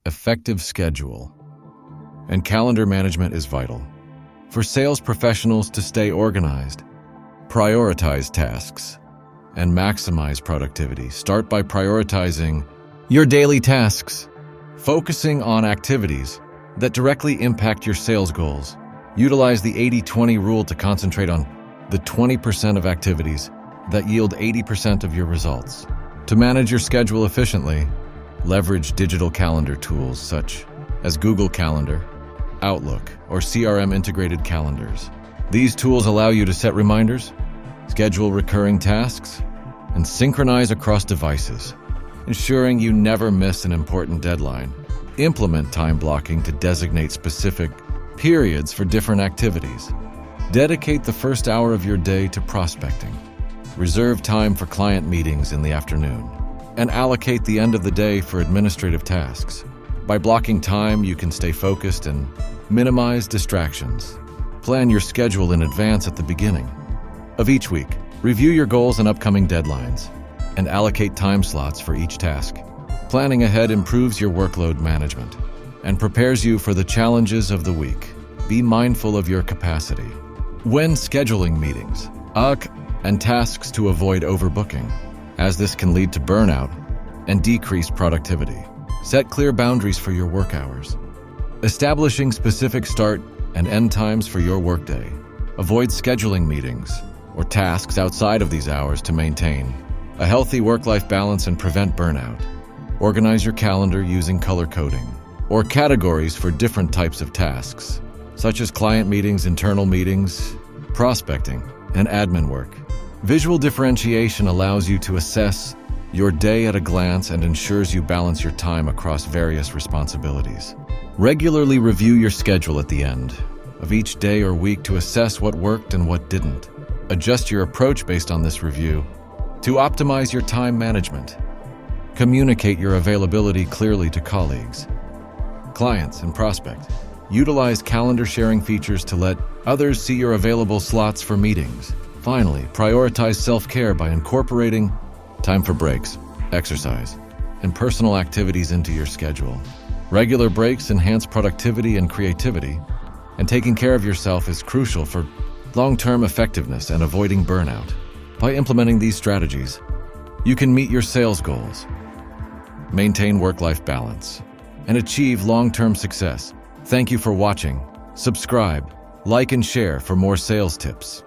effective schedule, and calendar management is vital. For sales professionals to stay organized, prioritize tasks, and maximize productivity. Start by prioritizing your daily tasks, focusing on activities that directly impact your sales goals. Utilize the 80-20 rule to concentrate on the 20% of activities that yield 80% of your results. To manage your schedule efficiently, leverage digital calendar tools such as Google Calendar, Outlook, or CRM integrated calendars. These tools allow you to set reminders, schedule recurring tasks, and synchronize across devices, ensuring you never miss an important deadline. Implement time blocking to designate specific periods for different activities. Dedicate the first hour of your day to prospecting. Reserve time for client meetings in the afternoon, and allocate the end of the day for administrative tasks. By blocking time, you can stay focused and minimize distractions. Plan your schedule in advance at the beginning of each week. Review your goals and upcoming deadlines, and allocate time slots for each task. Planning ahead improves your workload management and prepares you for the challenges of the week. Be mindful of your capacity when scheduling meetings, and tasks to avoid overbooking, as this can lead to burnout and decreased productivity. Set clear boundaries for your work hours, establishing specific start and end times for your workday. Avoid scheduling meetings or tasks outside of these hours to maintain a healthy work-life balance and prevent burnout. Organize your calendar using color coding or categories for different types of tasks, such as client meetings, internal meetings, prospecting, and admin work. Visual differentiation allows you to assess your day at a glance and ensures you balance your time across various responsibilities. Regularly review your schedule at the end of each day or week to assess what worked and what didn't. Adjust your approach based on this review to optimize your time management. Communicate your availability clearly to colleagues, clients, and prospects. Utilize calendar sharing features to let others see your available slots for meetings. Finally, prioritize self-care by incorporating time for breaks, exercise, and personal activities into your schedule. Regular breaks enhance productivity and creativity, and taking care of yourself is crucial for long-term effectiveness and avoiding burnout. By implementing these strategies, you can meet your sales goals, maintain work-life balance, and achieve long-term success. Thank you for watching. Subscribe, like, and share for more sales tips.